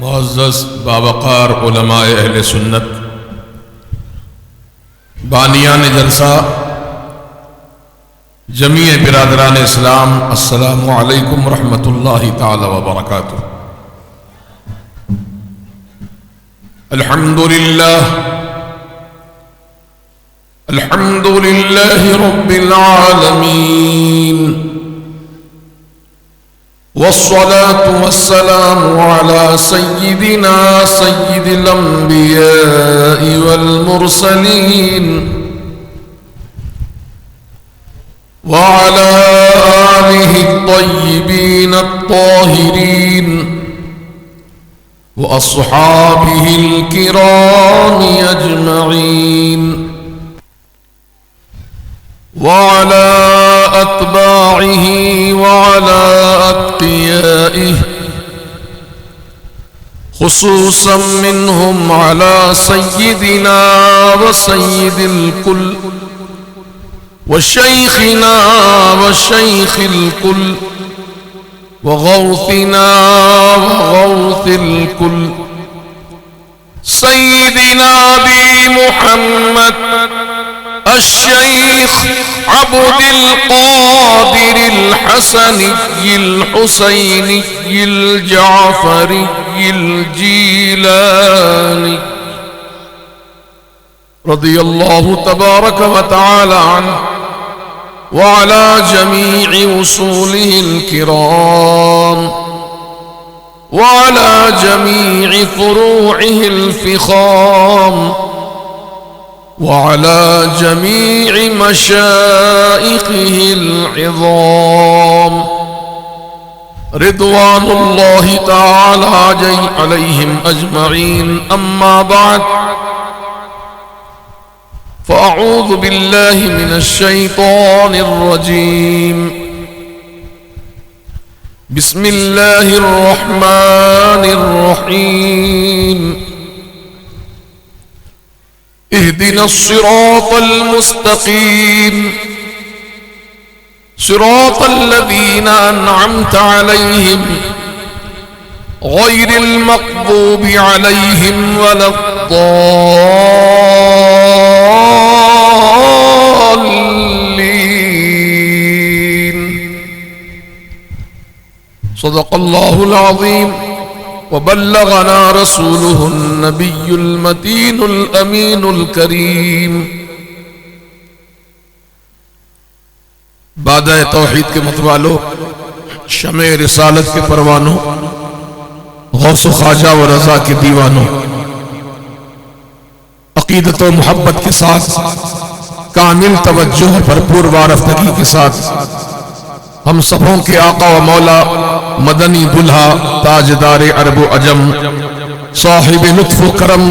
معزز باوقار علماء اہل سنت، بانیان جلسہ، جمیع برادران اسلام، السلام علیکم ورحمۃ اللہ تعالی وبرکاتہ۔ الحمد للہ رب العالمین، والصلاة والسلام على سيدنا سيد الأنبياء والمرسلين وعلى آله الطيبين الطاهرين وأصحابه الكرام أجمعين وعلى أتباعه وعلى أتقيائه، خصوصا منهم على سيدنا وسيد الكل وشيخنا وشيخ الكل وغوثنا وغوث الكل سيدنا أبي محمد الشيخ عبد القادر الحسني الحسيني الجعفري الجيلاني رضي الله تبارك وتعالى عنه وعلى جميع وصوله الكرام وعلى جميع فروعه الفخام وعلى جميع مشائخه العظام رضوان الله تعالى عليهم أجمعين. أما بعد، فأعوذ بالله من الشيطان الرجيم. بسم الله الرحمن الرحيم. اهدنا الصراط المستقيم، صراط الذين أنعمت عليهم غير المغضوب عليهم ولا الضالين. صدق الله العظيم وبلغنا رسوله النبي المتين الأمين الكريم. بادہ توحید کے متوالو، شمع رسالت کے پروانوں، غوث و خواجہ و رضا کے دیوانوں، عقیدت و محبت کے ساتھ، کامل توجہ بھرپور وارفتگی کے ساتھ، ہم سبوں کے آقا و مولا، مدنی دلہا، تاجدار عرب و عجم، صاحب لطف و کرم،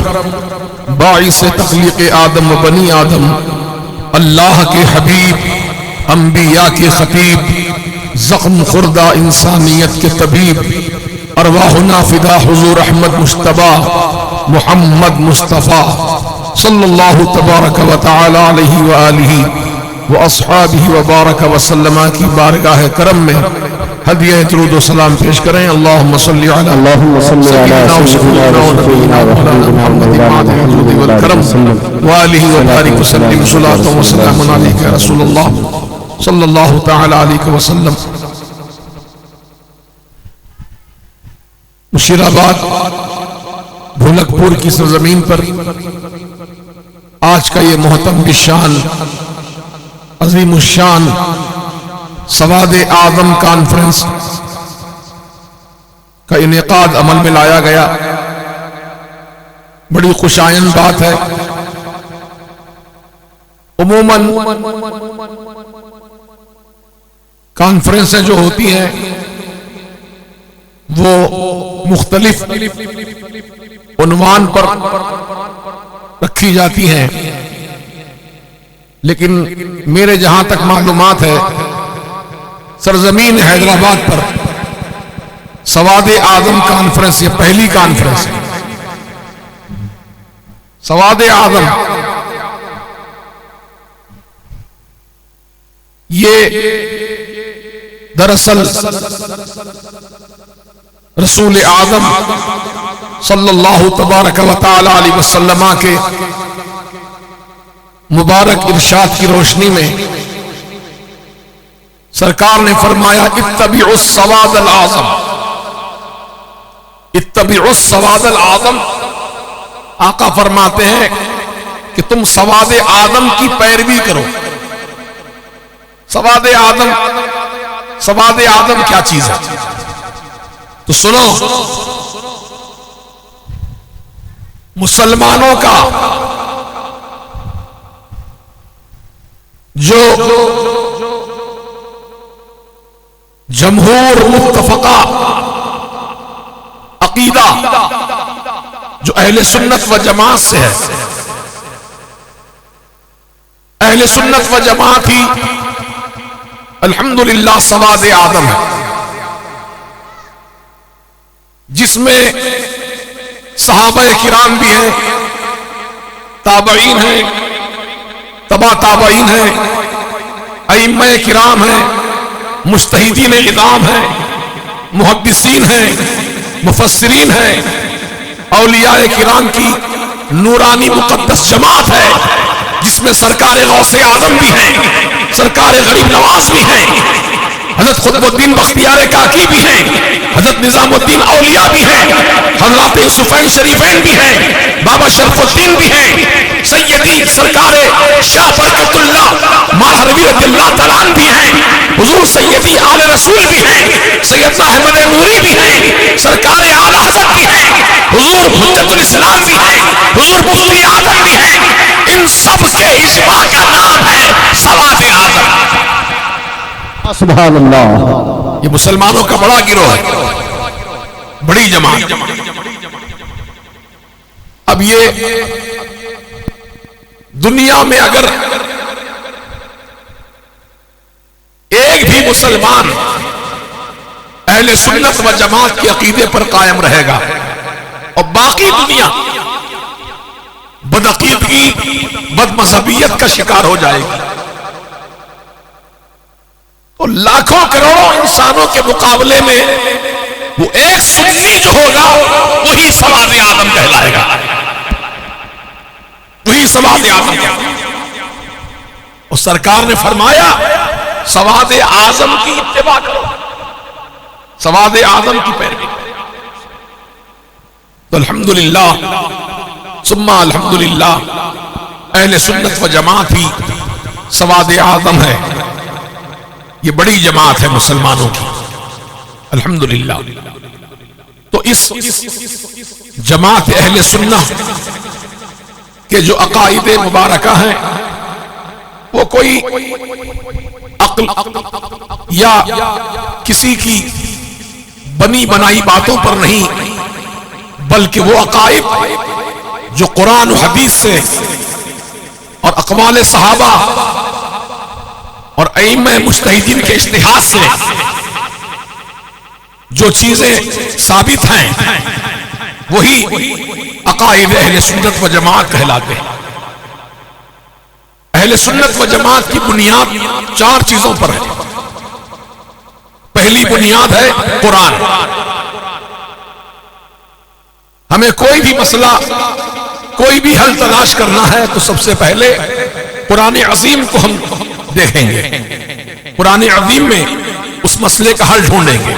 باعث تخلیق آدم و بنی آدم، اللہ کے حبیب، انبیاء کے خطیب، زخم خوردہ انسانیت کے طبیب، ارواحنا فدا حضور احمد مجتبی محمد مصطفیٰ صلی اللہ تبارک و تعالی علیہ وآلہ واصحابہ وبارک وسلم کی بارگاہ کرم میں ہدیہ درود و سلام پیش کریں. اللہم صلی علی سیدنا و سیدنا و نبینا محمد الجود والکرم وآلہ وبارک وسلم صلاۃ و سلام علیک یا رسول اللہ صلی اللہ تعالی علیہ وسلم. مشیر آباد بھولک پور کی سرزمین پر آج کا یہ محترم الشان، عظیم الشان سواد اعظم کانفرنس کا انعقاد عمل میں لایا گیا. بڑی خوشائند بات ہے. عموماً کانفرنسیں جو ہوتی ہیں وہ مختلف عنوان پر رکھی جاتی ہیں، لیکن میرے جہاں تک معلومات ہے سرزمین حیدرآباد پر سواد اعظم کانفرنس یہ پہلی کانفرنس ہے. سواد اعظم یہ دراصل رسول اعظم صلی اللہ تبارک و تعالی علیہ وسلم کے مبارک ارشاد کی روشنی میں سرکار نے فرمایا اتبعوا السواد العظم، اتبعوا السواد العظم۔ آقا فرماتے ہیں کہ تم سواد آدم کی پیروی کرو۔ سواد آدم، سواد آدم کیا چیز ہے؟ تو سنو، مسلمانوں کا جو جمہور متفقہ عقیدہ جو اہل سنت و جماعت سے ہے، اہل سنت و جماعت ہی الحمدللہ سواد آدم ہے، جس میں صحابہ کرام بھی ہیں، تابعین ہیں، تبع تابعین ہیں، ائمہ کرام ہیں، مجتہدین اعظام ہیں، محدثین ہیں، مفسرین ہیں، اولیاء کرام کی نورانی مقدس جماعت ہے، جس میں سرکار غوث اعظم بھی ہیں، سرکار غریب نواز بھی ہیں، حضرت قطب الدین بختیار کاکی بھی ہیں، حضرت نظام الدین اولیاء بھی ہیں، حضرات یوسفین شریفین بھی ہیں، بابا شرف الدین بھی ہیں، سیدی سرکار شاہ برکت اللہ ماہروی رضی اللہ تعالیٰ عنہ بھی ہیں، حضور سیدی آل رسول بھی ہیں، سیدنا احمد نوری بھی ہیں، سرکار اعلیٰ حضرت بھی ہیں، حضور حجت الاسلام بھی ہیں، حضور مفتی اعظم بھی ہیں۔ ان سب کے اجماع کا نام ہے سواد آدم۔ سبحان اللہ۔ یہ مسلمانوں کا بڑا گروہ ہے، بڑی جماعت۔ اب یہ دنیا میں اگر ایک بھی مسلمان اہل سنت و جماعت کے عقیدے پر قائم رہے گا اور باقی دنیا بدعقیدگی بد مذہبیت کا شکار ہو جائے گی، تو لاکھوں کروڑوں انسانوں کے مقابلے میں وہ ایک سنی جو ہوگا وہی سواد آدم کہلائے گا، وہی سواد آدم کہلائے گا۔ اور سرکار نے فرمایا سواد اعظم کی اتباع کرو، سواد اعظم کی پیروی کرو۔ تو الحمدللہ ثم الحمدللہ اہل سنت و جماعت ہی سواد اعظم ہے، یہ بڑی جماعت ہے مسلمانوں کی الحمدللہ۔ تو اس جماعت اہل سنت کے جو عقائد مبارکہ ہیں وہ کوئی عقل یا کسی کی بنی بنائی باتوں پر نہیں، بلکہ وہ عقائد جو قرآن و حدیث سے اور اقوال صحابہ اور ائمہ مجتہدین کے اجتہاد سے جو چیزیں ثابت ہیں وہی عقائد اہل سنت و جماعت کہلاتے ہیں۔ اہل سنت و جماعت کی بنیاد چار چیزوں پر ہے۔ پہلی بنیاد ہے قرآن۔ ہمیں کوئی بھی مسئلہ، کوئی بھی حل تلاش کرنا ہے تو سب سے پہلے قرآن عظیم کو ہم دیکھیں گے، قرآن عظیم میں اس مسئلے کا حل ڈھونڈیں گے۔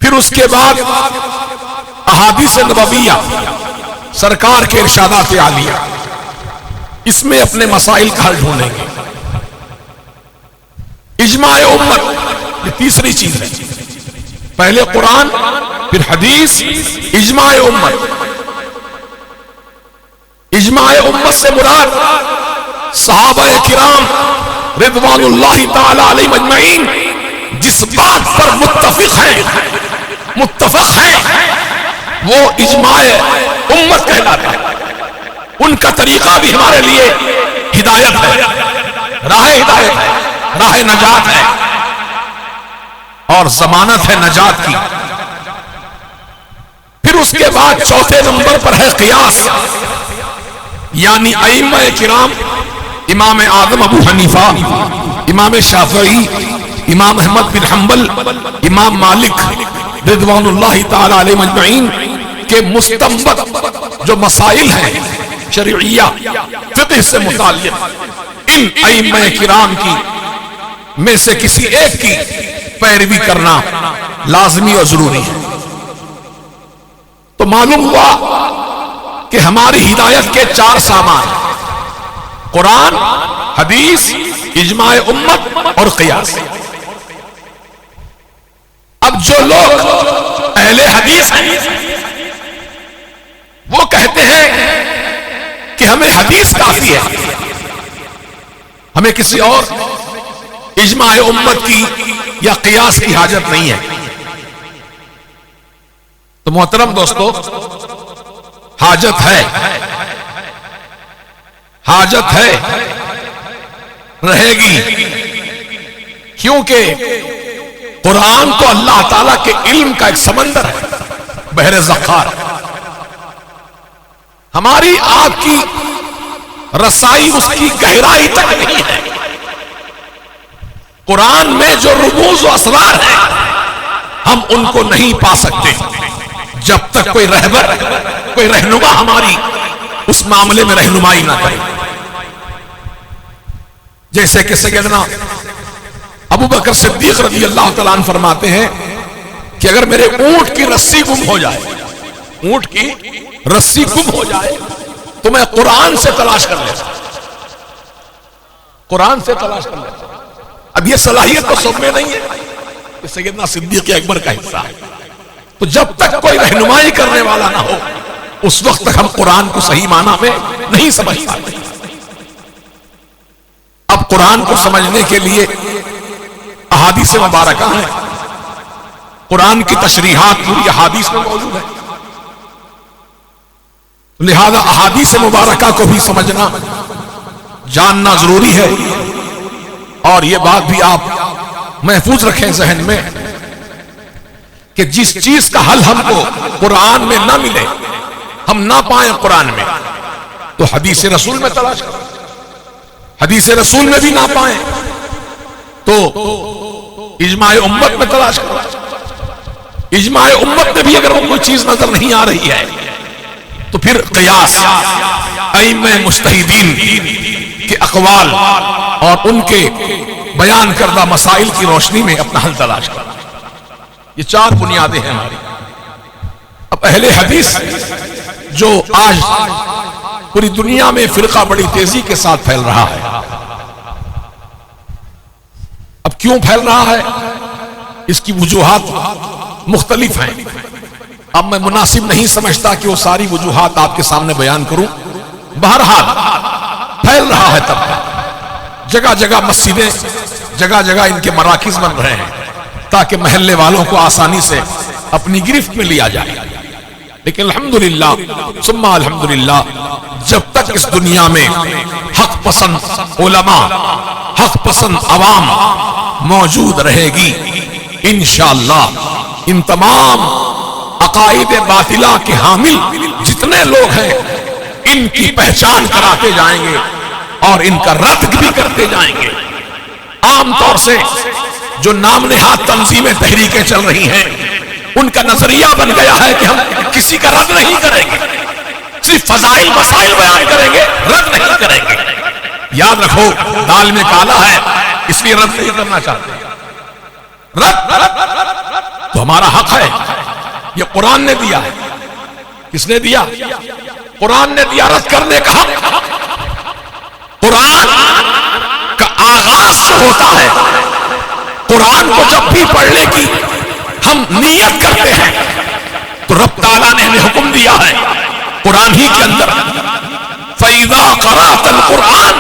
پھر اس کے بعد احادیث نبویہ، سرکار کے ارشادات عالیہ، اس میں اپنے مسائل کا حل ڈھونڈیں گے۔ اجماع امت، یہ تیسری چیز ہے۔ پہلے قرآن، پھر حدیث، اجماع امت۔ اجماع امت سے مراد صحابہ کرام رضوان اللہ تعالی علیہم اجمعین جس بات پر متفق ہیں وہ اجماع امت کہلاتا ہے۔ ان کا طریقہ بھی ہمارے لیے ہدایت ہے، راہ ہدایت ہے، راہ نجات ہے اور ضمانت ہے نجات کی۔ پھر اس کے بعد چوتھے نمبر پر ہے قیاس، یعنی ائمہ کرام، امام اعظم ابو حنیفہ، امام شافعی، امام احمد بن حنبل، امام مالک، رضوان اللہ تعالی علیہم اجمعین کے مستنبط جو مسائل ہیں شرعیہ فقہ سے متعلق، ان ائمہ کرام کی میں سے کسی ایک کی پیروی کرنا لازمی اور ضروری ہے۔ تو معلوم ہوا کہ ہماری ہدایت کے 4 سامان: قرآن، حدیث، اجماع امت اور قیاس۔ اب جو لوگ اہل حدیث ہیں وہ کہتے ہیں کہ ہمیں حدیث کافی ہے، ہمیں کسی اور اجماع امت کی یا قیاس کی حاجت نہیں ہے۔ تو محترم دوستو، حاجت ہے، حاجت ہے، رہے گی، کیونکہ قرآن تو اللہ تعالیٰ کے علم کا ایک سمندر ہے، بحر ذخار۔ ہماری آپ کی رسائی اس کی گہرائی تک نہیں ہے۔ قرآن میں جو رموز و اسرار ہیں ہم ان کو نہیں پا سکتے جب تک کوئی رہبر، کوئی رہنما ہماری اس معاملے میں رہنمائی نہ کرے۔ جیسے کہ سیدنا ابو بکر صدیق رضی اللہ تعالیٰ عنہ فرماتے ہیں کہ اگر میرے اونٹ کی رسی گم ہو جائے، اونٹ کی رسی گم ہو جائے تو میں قرآن سے تلاش کر لیتا، قرآن سے تلاش کر لیتا۔ اب یہ صلاحیت تو سب میں نہیں ہے، یہ سیدنا صدیق اکبر کا حصہ ہے۔ تو جب تک کوئی رہنمائی کرنے والا نہ ہو اس وقت تک ہم قرآن کو صحیح معنی میں نہیں سمجھ پاتے۔ اب قرآن کو سمجھنے کے لیے احادیث مبارکہ ہیں، قرآن کی تشریحات پوری احادیث میں موجود ہے، لہذا احادیث مبارکہ کو بھی سمجھنا، جاننا ضروری ہے۔ اور یہ بات بھی آپ محفوظ رکھیں ذہن میں کہ جس چیز کا حل ہم کو قرآن میں نہ ملے، ہم نہ پائیں قرآن میں، تو حدیث رسول میں تلاش کریں، حدیث رسول میں بھی نہ پائیں تو اجماع امت میں تلاش کریں، اجماع امت میں بھی اگر وہ کوئی چیز نظر نہیں آ رہی ہے تو پھر قیاس، ائمہ مجتہدین کے اقوال اور ان کے بیان کردہ مسائل کی روشنی میں اپنا حل تلاش کرنا۔ یہ 4 بنیادیں ہیں ہماری۔ اب اہل حدیث جو آج پوری دنیا میں فرقہ بڑی تیزی کے ساتھ پھیل رہا ہے، اب کیوں پھیل رہا ہے؟ اس کی وجوہات مختلف ہیں۔ اب میں مناسب نہیں سمجھتا کہ وہ ساری وجوہات آپ کے سامنے بیان کروں۔ بہرحال پھیل رہا ہے طبقہ، جگہ جگہ مسجدیں، جگہ جگہ ان کے مراکز بن رہے ہیں تاکہ محلے والوں کو آسانی سے اپنی گرفت میں لیا جائے۔ لیکن الحمدللہ ثم الحمدللہ جب تک اس دنیا میں حق پسند علماء، حق پسند عوام موجود رہے گی، انشاءاللہ ان تمام عقائد باطلہ کے حامل جتنے لوگ ہیں ان کی پہچان کراتے جائیں گے اور ان کا رد بھی کرتے جائیں گے۔ عام طور سے جو نام نہاد تنظیمیں، تحریکیں چل رہی ہیں، ان کا نظریہ بن گیا ہے کہ ہم کسی کا رد نہیں کریں گے، صرف فضائل مسائل بیان کریں گے، رد نہیں کریں گے۔ یاد رکھو دال میں کالا ہے اس لیے رد نہیں کرنا چاہتے۔ رد تو ہمارا حق ہے، یہ قرآن نے دیا ہے۔ کس نے دیا؟ قرآن نے دیا رد کرنے کا حق۔ قرآن کا آغاز جو ہوتا ہے، قرآن کو جب بھی پڑھنے کی ہم نیت کرتے ہیں تو رب تعالیٰ نے ہمیں حکم دیا ہے قرآن ہی کے اندر، فَإِذَا قَرَأْتَ الْقُرْآنَ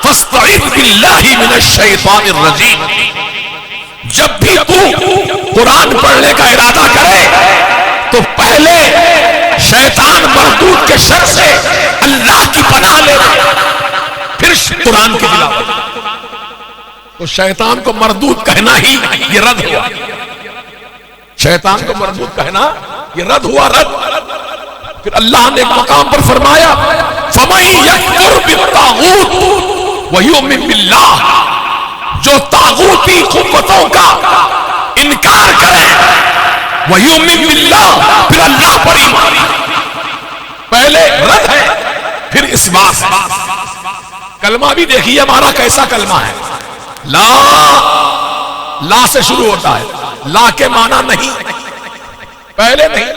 فَاسْتَعِذْ بِاللَّهِ مِنَ الشَّيْطَانِ الرَّجِيمِ۔ جب بھی تو قرآن پڑھنے کا ارادہ کرے تو پہلے شیطان مردود کے شر سے اللہ کی پناہ لے پھر قرآن کی تلاوت۔ تو شیطان کو مردود کہنا ہی یہ رد ہوا، شیطان کو مردود کہنا یہ رد ہوا، رد۔ پھر اللہ نے ایک مقام پر فرمایا فَمَن يَكْفُرْ بِالطَّاغُوتِ وَيُؤْمِن بِاللَّهِ، جو طاغوتی قوتوں کا انکار کرے وَيُؤْمِن بِاللَّهِ، پھر اللہ پر ایمان. پہلے رد ہے پھر اس بات ہے. کلمہ بھی دیکھیے ہمارا کیسا کلمہ ہے. لا سے شروع ہوتا ہے. لا کے معنی نہیں، پہلے نہیں.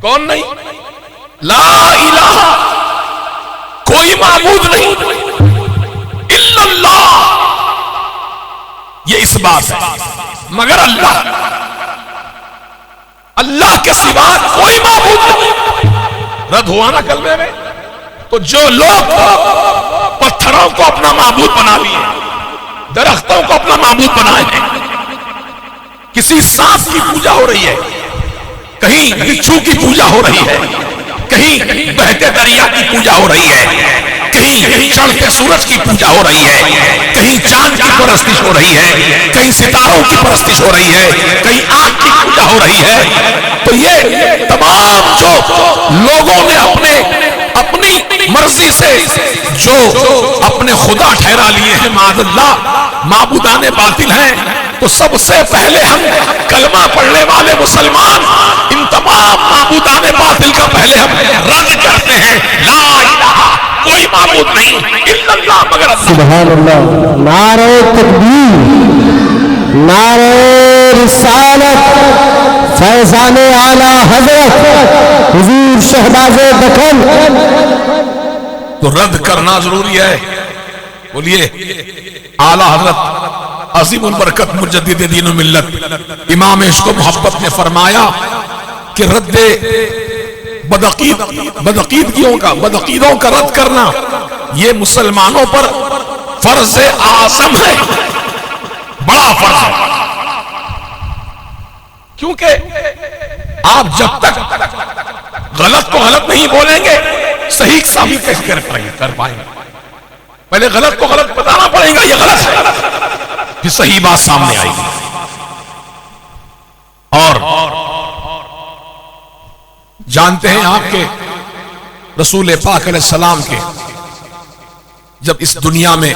کون نہیں؟ لا الہ، کوئی معبود نہیں الا اللہ. یہ اس بات ہے مگر اللہ کے سوا کوئی معبود نہیں. رد ہوا نا کلمے میں. تو جو لوگ پتھروں کو اپنا معبود بنا لیے، درختوں کو اپنا معبود بنائے ہیں، کسی سانپ کی پوجا ہو رہی ہے، کہیں بچھو کی پوجا ہو رہی ہے، کہیں بہتے دریا کی پوجا ہو رہی ہے، کہیں چڑھتے سورج کی پوجا ہو رہی ہے، کہیں چاند کی پرستش ہو رہی ہے، کہیں ستاروں کی پرستش ہو رہی ہے، کہیں آنکھ کی پوجا ہو رہی ہے. تو یہ تمام جو لوگوں نے اپنی مرضی سے جو اپنے خدا ٹھہرا لیے ہیں، معاذ اللہ معبودان باطل ہیں، تو سب سے پہلے ہم کلمہ پڑھنے والے مسلمان ان تمام معبودان باطل کا پہلے ہم رد کرتے ہیں. لا الہ، کوئی معبود نہیں الا اللہ مگر اللہ. سبحان اللہ. نعرہ تکبیر، نعرہ رسالت، فیضان اعلی حضرت حضور شہباز دکن. تو رد کرنا ضروری ہے. بولیے اعلی حضرت عظیم البرکت مجدد دین و ملت امام عشق و محبت نے فرمایا کہ رد بدعقیدوں کا رد کرنا یہ مسلمانوں پر فرض اعظم ہے، بڑا فرض ہے. کیونکہ آپ جب تک غلط کو غلط نہیں بولیں گے صحیح ثابت کیسے کر پائیں گے. پہلے غلط کو غلط بتانا پڑے گا، یہ غلط ہے، پھر صحیح بات سامنے آئے گی. اور جانتے ہیں آپ کے رسول پاک علیہ السلام کے جب اس دنیا میں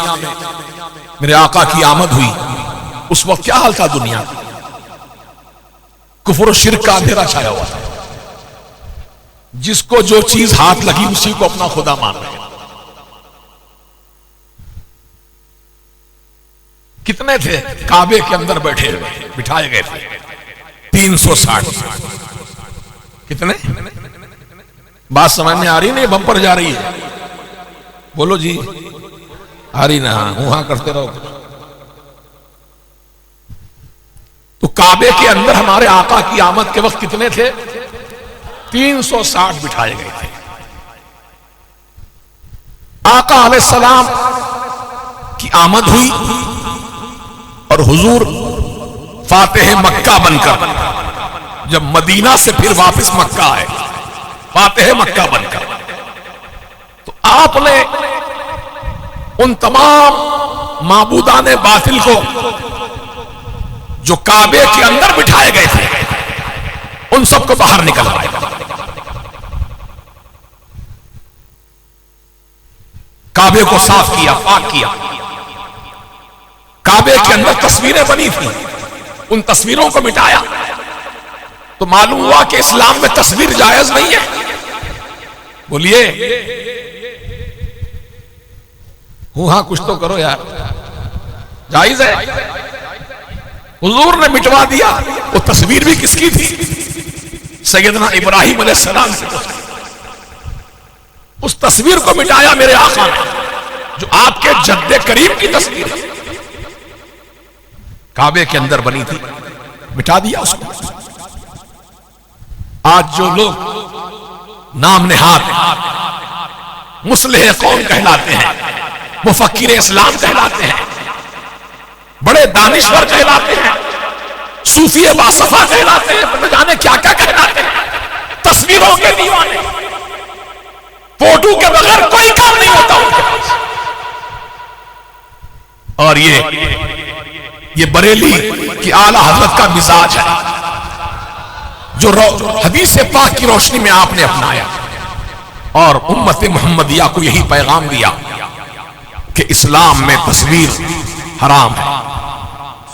میرے آقا کی آمد ہوئی اس وقت کیا حال تھا دنیا کا؟ کفر و شرک کا اندھیرا چھایا ہوا تھا. جس کو جو چیز ہاتھ لگی اسی کو اپنا خدا مان رہے. کتنے تھے کعبے کے اندر بیٹھے ہوئے، بٹھائے گئے تھے 360. کتنے؟ بات سمجھ میں آ رہی نہیں؟ بمپر جا رہی ہے، بولو جی. آ رہی نا؟ وہاں کرتے رہو. تو کعبے کے اندر ہمارے آقا کی آمد کے وقت کتنے تھے؟ 360 بٹھائے گئے تھے. آقا علیہ السلام کی آمد ہوئی اور حضور فاتح مکہ بن کر جب مدینہ سے پھر واپس مکہ آئے، فاتح مکہ بن کر، تو آپ نے ان تمام معبودان باطل کو جو کعبے کے اندر بٹھائے گئے تھے ان سب کو باہر نکلوایا. کعبے کو صاف کیا، پاک کیا. کعبے کے اندر تصویریں بنی تھیں، ان تصویروں کو مٹایا. تو معلوم ہوا کہ اسلام میں تصویر جائز نہیں ہے. بولیے ہاں کچھ تو کرو یار، جائز ہے. حضور نے مٹوا دیا. وہ تصویر بھی کس کی تھی؟ سیدنا ابراہیم علیہ السلام کی. اس تصویر کو مٹایا میرے آقا نے، جو آپ کے جد کریم کی تصویر ہے، کعبے کے اندر بنی تھی، مٹا دیا اس کو. آج جو لوگ نام نہاد مصلح قوم کہلاتے ہیں، مفکر اسلام کہلاتے ہیں، بڑے دانشور کہلاتے ہیں، صوفی باصفا کہلاتے ہیں، نہ جانے کیا کیا کہلاتے ہیں، تصویروں کے دیوانے، فوٹو کے بغیر کوئی کام نہیں ہوتا ان کے پاس. اور یہ بریلی کی اعلی حضرت کا مزاج ہے جو حدیث پاک کی روشنی میں آپ نے اپنایا اور امت محمدیہ کو یہی پیغام دیا کہ اسلام میں تصویر حرام ہے.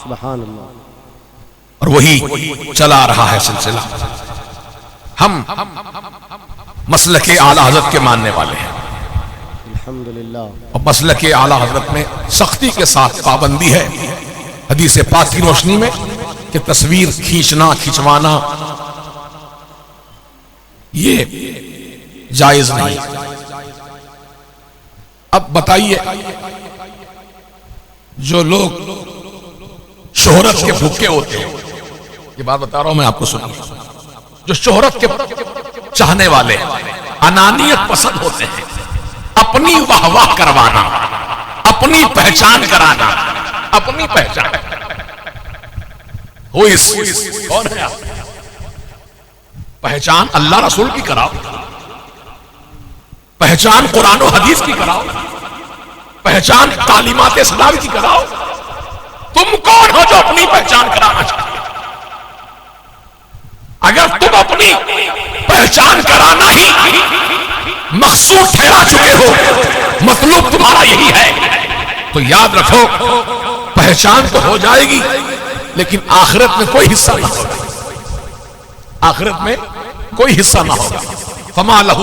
سبحان اللہ. اور وہی چلا رہا ہے سلسلہ. ہم مسلک اعلی حضرت کے ماننے والے ہیں الحمدللہ. اور مسلک اعلی حضرت میں سختی کے ساتھ پابندی ہے حدیث پاک کی روشنی میں کہ تصویر کھینچنا کھنچوانا یہ جائز نہیں. اب بتائیے جو لوگ شہرت کے بھوکے ہوتے ہیں، یہ بات بتا رہا ہوں میں آپ کو سنیے، جو شہرت کے چاہنے والے انانیت پسند ہوتے ہیں، اپنی واہ واہ کروانا، اپنی پہچان کرانا، اپنی پہچان کون ہے آپ؟ پہچان اللہ رسول کی کراؤ، پہچان قرآن و حدیث کی کراؤ، پہچان تعلیمات اسلام کی کراؤ. تم کون ہو جو اپنی پہچان کرانا چاہتے؟ اگر تم اپنی پہچان کرانا ہی مقصود ٹھہرا چکے ہو، مطلوب تمہارا یہی ہے، تو یاد رکھو پہچان تو ہو جائے گی لیکن آخرت میں کوئی حصہ نہ ہوگا. آخرت میں کوئی حصہ نہ ہوگا. فما لہ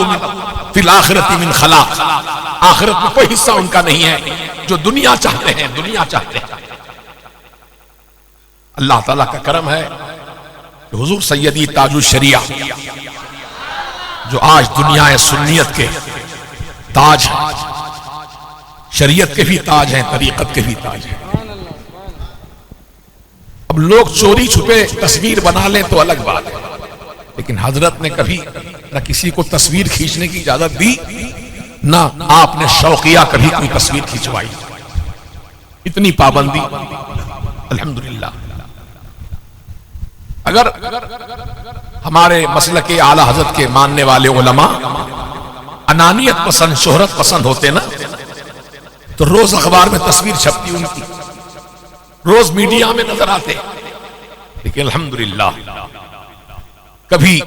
فی الآخرۃ من خلاق. آخرت میں کوئی حصہ ان کا نہیں ہے جو دنیا چاہتے ہیں، دنیا چاہتے ہیں. اللہ تعالیٰ کا کرم ہے کہ حضور سیدی تاج الشریعہ جو آج دنیا سنیت کے تاج ہیں، شریعت کے بھی تاج ہیں، طریقت کے بھی تاج ہیں. اب لوگ چوری چھپے تصویر بنا لیں تو الگ بات ہے، لیکن حضرت نے کبھی نہ کسی کو تصویر کھینچنے کی اجازت دی، نہ آپ نے شوقیہ کبھی کوئی تصویر کھینچوائی. اتنی پابندی الحمدللہ. اگر ہمارے مسلک اعلی حضرت کے ماننے والے علماء انانیت پسند، شہرت پسند ہوتے نا، تو روز اخبار میں تصویر چھپتی ان کی، روز میڈیا میں نظر آتے. لیکن الحمدللہ کبھی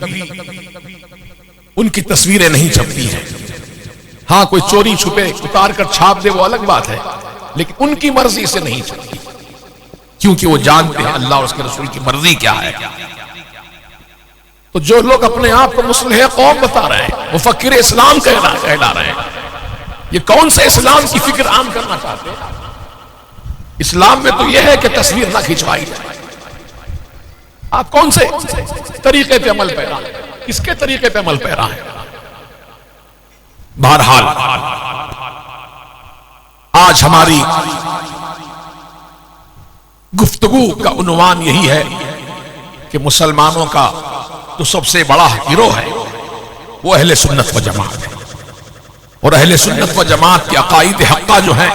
ان کی تصویریں نہیں چھپتی ہیں. ہاں کوئی چوری چھپے اتار کر چھاپ دے وہ الگ بات ہے، لیکن ان کی مرضی سے نہیں چھپتی، کیونکہ وہ جانتے ہیں اللہ اور اس کے رسول کی مرضی کیا ہے. تو جو لوگ اپنے آپ کو مصلح قوم بتا رہے ہیں، مفکر اسلام کہلا رہے ہیں، یہ کون سے اسلام کی فکر عام کرنا چاہتے ہیں؟ اسلام میں تو یہ ہے کہ تصویر نہ کھنچوائی جائے. آپ کون سے طریقے پہ عمل پیرا ہیں؟ کس کے طریقے پہ عمل پیرا ہیں؟ بہرحال آج ہماری گفتگو کا عنوان یہی ہے کہ مسلمانوں کا جو سب سے بڑا گروہ ہے وہ اہل سنت و جماعت ہے. اور اہل سنت و جماعت کے عقائد حقہ جو ہیں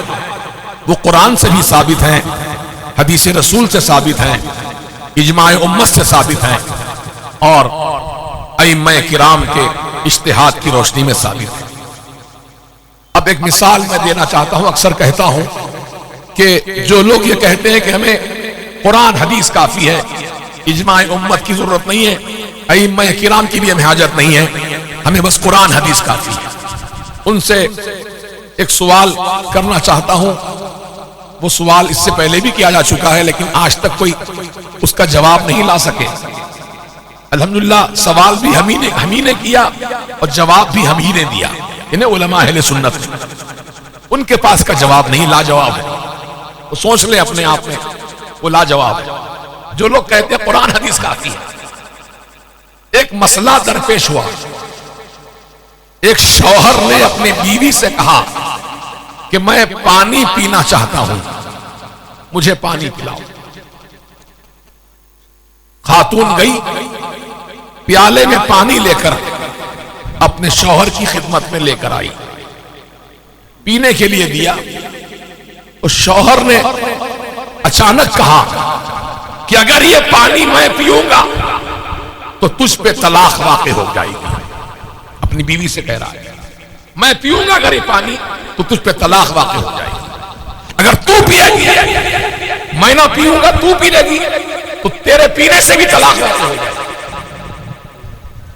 وہ قرآن سے بھی ثابت ہیں، حدیث رسول سے ثابت ہیں، اجماع امت سے ثابت ہیں، اور ائمہ کرام کے اجتہاد کی روشنی میں ثابت ہیں. اب ایک مثال میں دینا چاہتا ہوں. اکثر کہتا ہوں کہ جو لوگ یہ کہتے ہیں کہ ہمیں قرآن حدیث کافی ہے، اجماع امت کی ضرورت نہیں ہے، ائمہ کرام کی بھی ہمیں حاجت نہیں ہے، ہمیں بس قرآن حدیث کافی ہے، ان سے ایک سوال کرنا چاہتا ہوں. وہ سوال اس سے پہلے بھی کیا جا چکا ہے لیکن آج تک کوئی اس کا جواب نہیں لا سکے. الحمدللہ سوال بھی ہم ہی نے کیا اور جواب بھی ہم ہی نے دیا. انہیں علماء اہل سنت ان کے پاس کا جواب نہیں، لاجواب ہے. وہ سوچ لیں اپنے آپ میں، وہ لاجواب ہے. جو لوگ کہتے ہیں قرآن حدیث کافی ہے. ایک مسئلہ درپیش ہوا. ایک شوہر نے اپنی بیوی سے کہا کہ میں پانی پینا چاہتا ہوں، مجھے پانی پلاؤ. خاتون گئی، پیالے میں پانی لے کر اپنے شوہر کی خدمت میں لے کر آئی، پینے کے لیے دیا. اس شوہر نے اچانک کہا کہ اگر یہ پانی میں پیوں گا تو تجھ پہ طلاق واقع ہو جائے گی. اپنی بیوی سے کہہ رہا ہے میں پیوں گا اگر یہ پانی تو تجھ پہ طلاق واقع ہو جائے گی. اگر تو پیے گی، میں نہ پیوں گا تو پی لے گی تو تیرے پینے سے بھی طلاق واقع ہو جائے گی.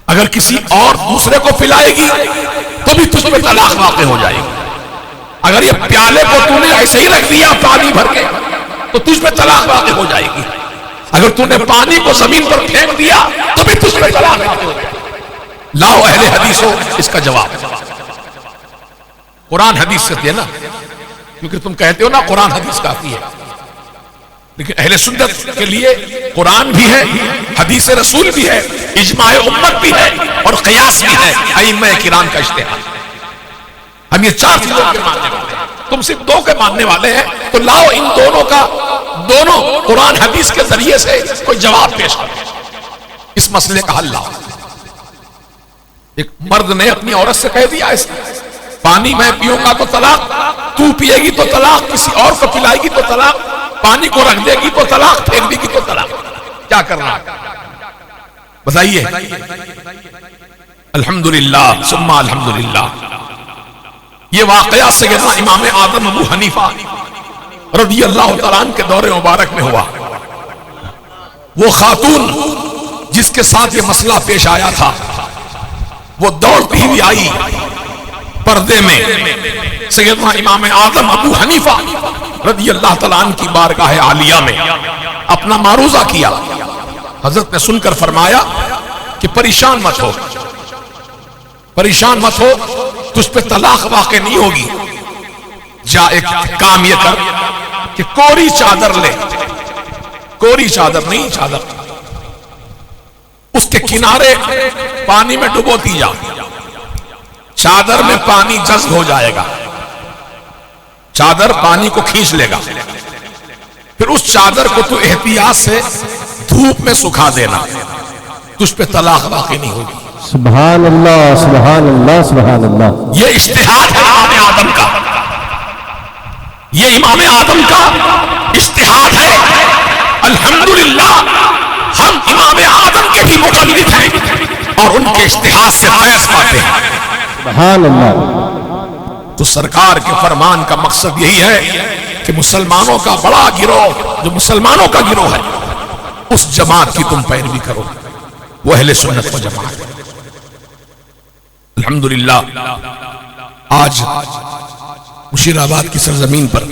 اگر کسی اور دوسرے کو پلائے گی تو بھی تجھ پہ طلاق واقع ہو جائے گی. اگر یہ پیالے کو تو نے ایسے ہی رکھ دیا پانی بھر کے تو تجھ پہ طلاق واقع ہو جائے گی. اگر تو نے پانی کو زمین پر پھینک دیا تو بھی تجھ پہ طلاق ہو گیا۔ لاؤ اہل حدیث ہو اس کا جواب۔ قرآن حدیث سے دے نا، کیونکہ تم کہتے ہو نا قرآن حدیث کافی ہے، لیکن اہل سنت کے لیے قرآن بھی ہے، حدیث رسول بھی ہے، اجماع امت بھی ہے، اور قیاس بھی ہے، ائمہ کرام کا اجتہاد۔ ہم یہ چار چیزوں کے ماننے والے ہیں، تم صرف دو کے ماننے والے ہیں، تو لاؤ ان دونوں کا، دونوں قرآن حدیث کے ذریعے سے کوئی جواب پیش کرو، اس مسئلے کا حل لاؤ۔ ایک مرد نے اپنی عورت سے کہہ دیا ایسا، پانی میں پیوں گا تو طلاق، تو پیے گی تو طلاق، کسی اور کو پلائے گی تو طلاق، پانی کو رکھ دے گی تو طلاق، پھینک دے گی تو طلاق، کیا کرنا بتائیے؟ الحمدللہ ثم الحمدللہ، یہ واقعہ سیدنا امام اعظم ابو حنیفہ رضی اللہ تعالیٰ عنہ کے دور مبارک میں ہوا۔ وہ خاتون جس کے ساتھ یہ مسئلہ پیش آیا تھا وہ دوڑتی ہوئی آئی پردے میں سیدنا امام اعظم ابو حنیفہ رضی اللہ تعالیٰ عنہ کی بارگاہ عالیہ میں اپنا معروضہ کیا۔ حضرت نے سن کر فرمایا کہ پریشان مت ہو، پریشان مت ہو، تجھ پہ طلاق واقع نہیں ہوگی، جا ایک کام یہ کر کہ کوری چادر لے، کوری چادر نہیں، چادر، اس کے کنارے پانی میں ڈبوتی جا، چادر میں پانی جذب ہو جائے گا، چادر پانی کو کھینچ لے گا، پھر اس چادر کو تو احتیاط سے دھوپ میں سکھا دینا، تجھ پہ طلاق واقع نہیں ہوگی۔ سبحان اللہ سبحان اللہ سبحان اللہ۔ یہ اجتہاد ہے امام آدم کا، یہ امام آدم کا اجتہاد ہے۔ الحمدللہ ہم امام آدم کے بھی مقلد ہیں اور ان کے اجتہاد سے فیض پاتے ہیں۔ سبحان اللہ۔ تو سرکار کے فرمان کا مقصد یہی ہے کہ مسلمانوں کا بڑا گروہ جو مسلمانوں کا گروہ ہے اس جماعت کی تم پیروی کرو، وہ اہل سنت و جماعت ہے۔ الحمدللہ آج مشیر آباد کی سرزمین پر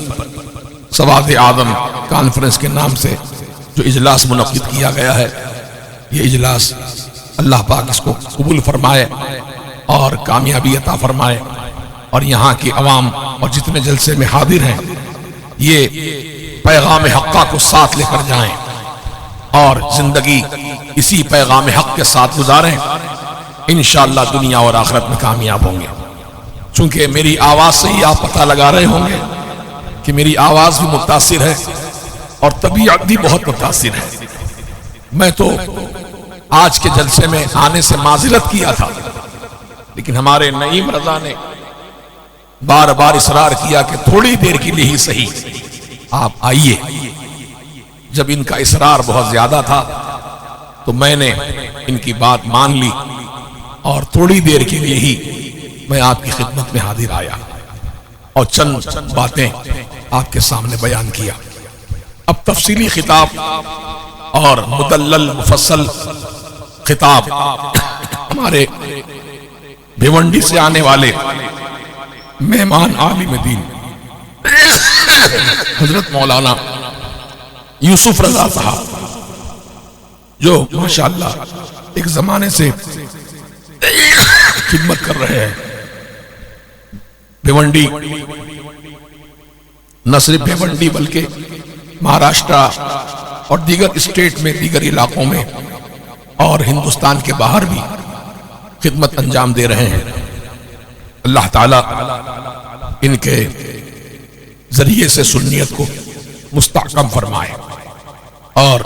سواد آدم کانفرنس کے نام سے جو اجلاس منعقد کیا گیا ہے، یہ اجلاس اللہ پاک اس کو قبول فرمائے اور کامیابی عطا فرمائے، اور یہاں کی عوام اور جتنے جلسے میں حاضر ہیں یہ پیغام حقہ کو ساتھ لے کر جائیں اور زندگی اسی پیغام حق کے ساتھ گزاریں، انشاءاللہ دنیا اور آخرت میں کامیاب ہوں گے۔ چونکہ میری آواز سے ہی آپ پتہ لگا رہے ہوں گے کہ میری آواز بھی متاثر ہے اور طبیعت بھی بہت متاثر ہے۔ میں تو آج کے جلسے میں آنے سے معذرت کیا تھا، لیکن ہمارے نعیم رضا نے بار بار اصرار کیا کہ تھوڑی دیر کے لیے ہی صحیح آپ آئیے۔ جب ان کا اصرار بہت زیادہ تھا تو میں نے ان کی بات مان لی اور تھوڑی دیر کے لیے ہی میں آپ کی خدمت میں حاضر آیا اور چند باتیں آپ کے سامنے بیان کیا۔ اب تفصیلی خطاب اور مدلل مفصل خطاب ہمارے بھیونڈی سے آنے والے مہمان عالم دین حضرت مولانا یوسف رضا صاحب جو ماشاءاللہ ایک زمانے سے خدمت کر رہے ہیں، بھیونڈی نہ صرف بھیونڈی بلکہ مہاراشٹرا اور دیگر اسٹیٹ میں، دیگر علاقوں میں اور ہندوستان کے باہر بھی خدمت انجام دے رہے ہیں۔ اللہ تعالیٰ ان کے ذریعے سے سنیت کو مستحکم فرمائے، اور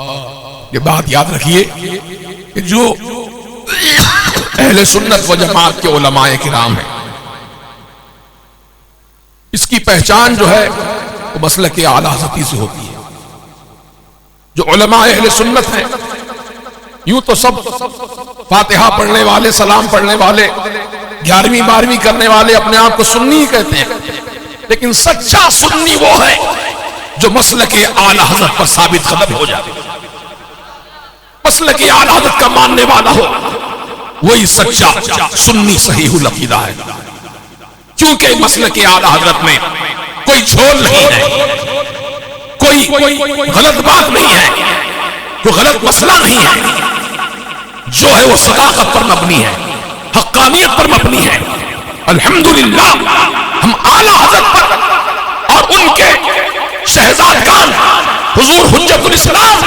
یہ بات یاد رکھیے کہ جو اہل سنت و جماعت کے علماء کرام ہیں، اس کی پہچان جو ہے وہ مسلک اعلیٰ حضرتی سے ہوتی ہے۔ جو علماء اہل سنت ہیں یوں تو سب فاتحہ پڑھنے والے، سلام پڑھنے والے، 11ویں 12ویں کرنے والے اپنے آپ کو سنی ہی کہتے ہیں، لیکن سچا سنی وہ ہے جو مسلک اعلیٰ حضرت پر ثابت قدم ہو جائے، مسلک اعلیٰ حضرت کا ماننے والا ہو، وہی سچا سنی صحیح العقیدہ ہے۔ کیونکہ مسلک اعلیٰ حضرت میں کوئی جھول نہیں ہے، کوئی غلط بات نہیں ہے، کوئی غلط مسئلہ نہیں ہے، جو ہے وہ صداقت پر مبنی ہے، حقانیت پر مبنی ہے۔ الحمدللہ ہم اعلیٰ حضرت پر اور ان کے شہزادگان حضور حجت الاسلام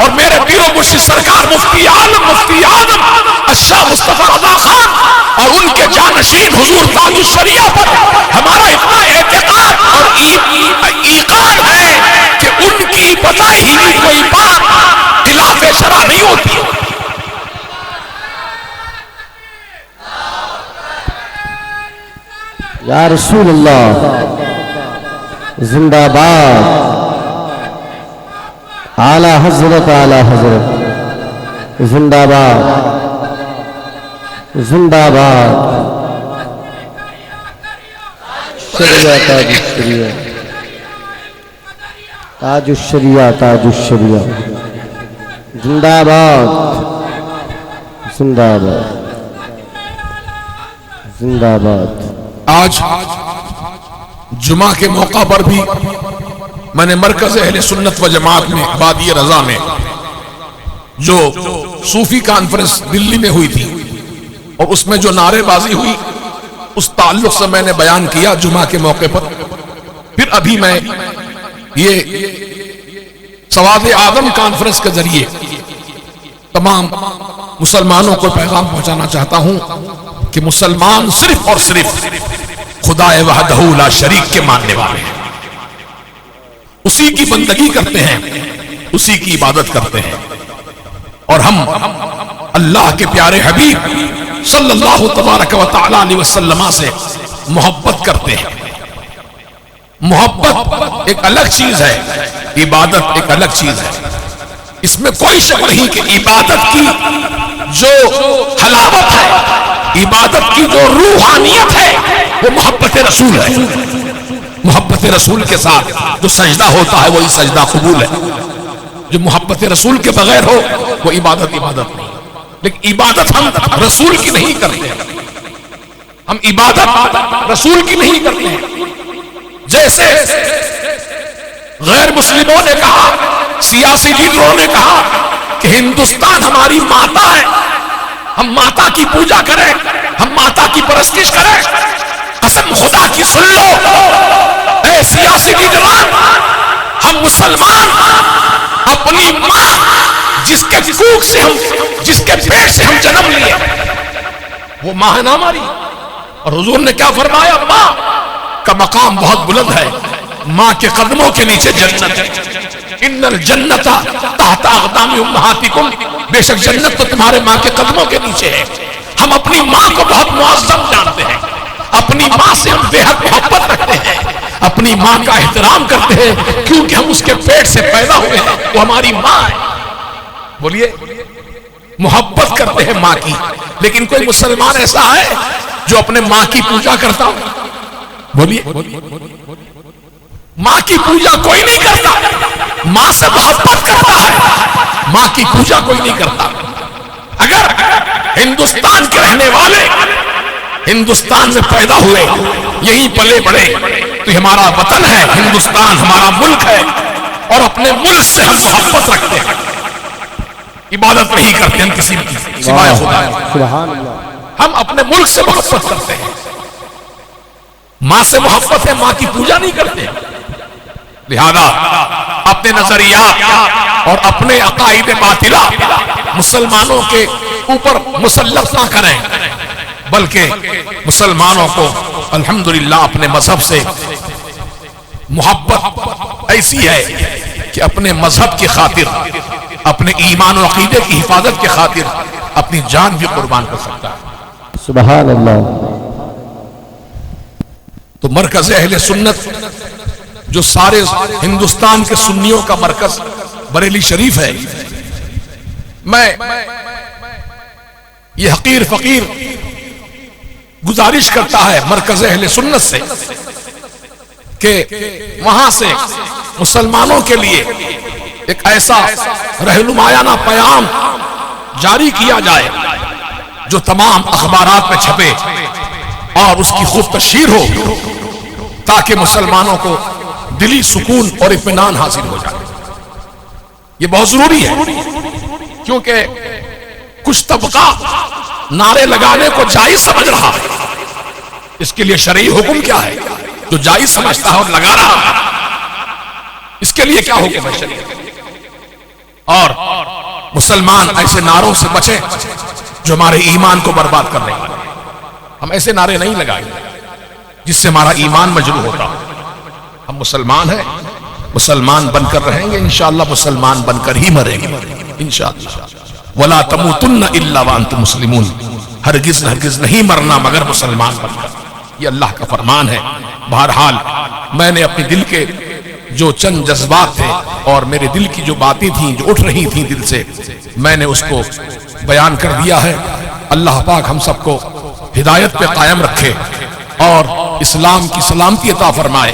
اور میرے پیر و مرشد سرکار مفتی اعظم الشاہ مصطفیٰ رضا خان اور ان کے جانشین حضور تاج الشریعہ پر ہمارا اتنا اعتقاد اور ایقان ہے کہ ان کی بتائی ہوئی کوئی بات خلاف شرع نہیں ہوتی۔ یا رسول اللہ زندہ باد، اعلی حضرت زندہ باد زندہ باد، شریعہ تاج الشریعہ، تاج الشریعہ، تاج الشریعہ، زندہ باد زندہ باد زندہ باد۔ آج جمعہ کے موقع پر بھی میں نے مرکز اہل سنت و جماعت میں وادی رضا میں جو صوفی کانفرنس دلی میں ہوئی تھی اور اس میں جو نعرے بازی ہوئی اس تعلق سے میں نے بیان کیا جمعہ کے موقع پر۔ پھر ابھی میں یہ سواد اعظم کانفرنس کے ذریعے تمام مسلمانوں کو پیغام پہنچانا چاہتا ہوں کہ مسلمان صرف اور صرف خدا وحدہ لا شریک کے ماننے والے ہیں، اسی کی بندگی کرتے ہیں، اسی کی عبادت کرتے ہیں، اور ہم اللہ کے پیارے حبیب صلی اللہ تبارک و تعالی علیہ وسلم سے محبت کرتے ہیں۔ محبت ایک الگ چیز ہے، عبادت ایک الگ چیز ہے۔ اس میں کوئی شک نہیں کہ عبادت کی جو حلاوت ہے، عبادت کی جو روحانیت ہے وہ محبت رسول ہے۔ محبت رسول کے ساتھ جو سجدہ ہوتا ہے وہی سجدہ قبول ہے، جو محبت رسول کے بغیر ہو وہ عبادت نہیں۔ لیکن عبادت ہم رسول کی نہیں کرتے، ہم عبادت رسول کی نہیں کرتے۔ جیسے غیر مسلموں نے کہا، سیاسی لیڈروں نے کہا کہ ہندوستان ہماری ماتا ہے، ہم ماتا کی پوجا کریں، ہم ماتا کی پرستش کریں۔ قسم خدا کی سن لو اے سیاسی لیڈران، ہم مسلمان اپنی ماں جس کے کوکھ سے جس کے پیٹ سے ہم جنم لیے وہ ماں ہے نا ہماری۔ اور حضور نے کیا فرمایا؟ ماں کا مقام بہت بلند ہے، ماں کے قدموں کے نیچے جنت ہے۔ ان الجنت تحت اقدام امہاتکم، بے شک جنت تو تمہارے ماں کے قدموں کے نیچے ہے۔ ہم اپنی ماں کو بہت معظم جانتے ہیں، اپنی ماں سے ہم بے حد محبت رکھتے ہیں، اپنی ماں کا احترام کرتے ہیں کیونکہ ہم اس کے پیٹ سے پیدا ہوئے ہیں، وہ ہماری ماں ہے۔ بولیے، محبت کرتے ہیں ماں کی۔ لیکن کوئی مسلمان ایسا ہے جو اپنے ماں کی پوجا کرتا ہو؟ بولیے، ماں کی پوجا کوئی نہیں کرتا، ماں سے محبت کرتا ہے، ماں کی پوجا کوئی نہیں کرتا۔ اگر ہندوستان کے رہنے والے ہندوستان میں پیدا ہوئے، یہیں پلے بڑھے، تو ہمارا وطن ہے، ہندوستان ہمارا ملک ہے، اور اپنے ملک سے ہم محبت رکھتے ہیں، عبادت نہیں کرتے ہم کسی کی سوائے خدا۔ سبحان اللہ۔ ہم اپنے ملک سے محبت کرتے ہیں، ماں سے محبت ہے، ماں کی پوجا نہیں کرتے۔ لہذا اپنے نظریات اور اپنے عقائد باطلہ مسلمانوں کے اوپر مسلط نہ کریں، بلکہ مسلمانوں کو الحمدللہ اپنے مذہب سے محبت ایسی ہے کہ اپنے مذہب کی خاطر، اپنے ایمان و عقیدے کی حفاظت کی خاطر اپنی جان بھی قربان کر سکتا ہے۔ سبحان اللہ۔ تو مرکز اہل سنت جو سارے ہندوستان کے سنیوں کا مرکز بریلی شریف ہے، میں یہ حقیر فقیر گزارش کرتا ہے مرکز اہل سنت سے کہ وہاں سے مسلمانوں کے لیے ایک ایسا رہنمایانہ پیغام جاری کیا جائے جو تمام اخبارات میں چھپے اور اس کی خوب تشہیر ہو، تاکہ مسلمانوں کو دلی سکون اور اطمینان حاصل ہو جائے۔ یہ بہت ضروری ہے، کیونکہ کچھ طبقہ نعرے لگانے کو جائز سمجھ رہا ہے، اس کے لیے شرعی حکم کیا ہے؟ جو جائز سمجھتا ہے اور لگا رہا ہے اس کے لیے کیا حکم ہے شریعت؟ اور مسلمان ایسے نعروں سے بچیں جو ہمارے ایمان کو برباد کرنے والے۔ ہم ایسے نعرے نہیں لگائیں جس سے ہمارا ایمان مجروح ہوتا ہو۔ ہم مسلمان ہیں، مسلمان بن کر رہیں گے انشاءاللہ، مسلمان بن کر ہی مریں گے انشاءاللہ۔ وَلَا تَمُوتُنَّ إِلَّا وَأَنْتُمْ مُسْلِمُونَ، ہرگز نہیں مرنا مگر مسلمان بن کر، یہ اللہ کا فرمان ہے۔ بہرحال میں نے اپنے دل کے جو چند جذبات تھے اور میرے دل کی جو باتیں تھیں جو اٹھ رہی تھیں دل سے، میں نے اس کو بیان کر دیا ہے۔ اللہ پاک ہم سب کو ہدایت پہ قائم رکھے اور اسلام کی سلامتی عطا فرمائے،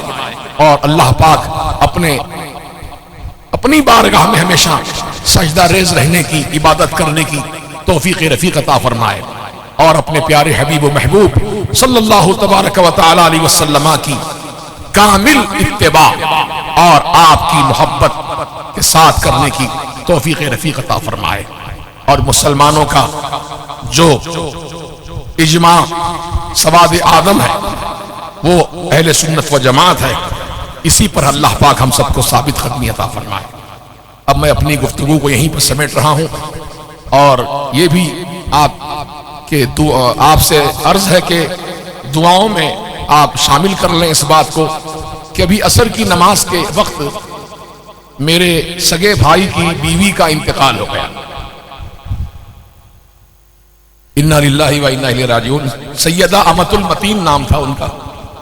اور اللہ پاک اپنی بارگاہ میں ہمیشہ سجدہ ریز رہنے کی، عبادت کرنے کی توفیق رفیق عطا فرمائے، اور اپنے پیارے حبیب و محبوب صلی اللہ تبارک و تعالی علیہ وسلم کی کامل اتباع اور آپ کی محبت کے ساتھ کرنے کی توفیق رفیق عطا فرمائے، اور مسلمانوں کا جو اجماع سواد آدم ہے وہ اہل سنت و جماعت ہے، اسی پر اللہ پاک ہم سب کو ثابت قدمی عطا فرمائے۔ اب میں اپنی گفتگو کو یہیں پر سمیٹ رہا ہوں، اور یہ بھی آپ سے عرض ہے کہ دعاؤں میں آپ شامل کر لیں اس بات کو کہ ابھی عصر کی نماز کے وقت میرے سگے بھائی کی بیوی کا انتقال ہو گیا، انا للہ و انا الیہ راجعون۔ سیدہ امۃ المتین نام تھا ان کا،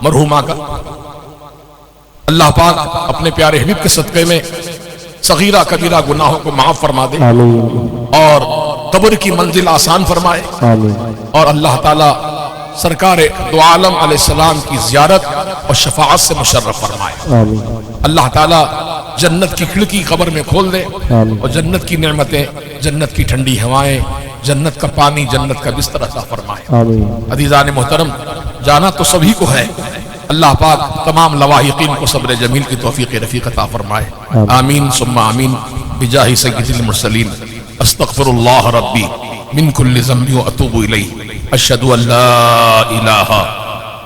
مرحومہ کا۔ اللہ پاک اپنے پیارے حبیب کے صدقے میں صغیرہ کبیرہ گناہوں کو معاف فرما دے، اور قبر کی منزل آسان فرمائے، اور اللہ تعالی سرکار دو عالم علیہ السلام کی زیارت اور شفاعت سے مشرف فرمائے۔ اللہ تعالی جنت کی کھڑکی قبر میں کھول دے، اور جنت کی نعمتیں، جنت کی ٹھنڈی ہوائیں، جنت کا پانی، جنت کا بستر عطا فرمائے۔ عزیزان محترم، جانا تو سبھی کو ہے، اللہ پاک تمام لواحقین کو صبر جمیل کی توفیق رفیق عطا فرمائے۔ آمین ثم آمین بجاہ سید المرسلین۔ استغفر اللہ ربی من کل ذنب واتوب الیہ۔ اشہد ان لا الہ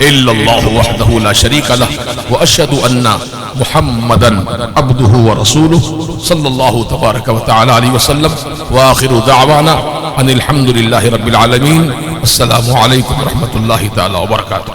الا اللہ وحدہ لا شریک لہ، واشہد ان محمدا عبدہ ورسولہ صلی اللہ تبارک و تعالی علیہ وسلم۔ وآخر دعوانا ان الحمد للہ رب العالمین۔ السلام علیکم ورحمۃ اللہ تعالی وبرکاتہ۔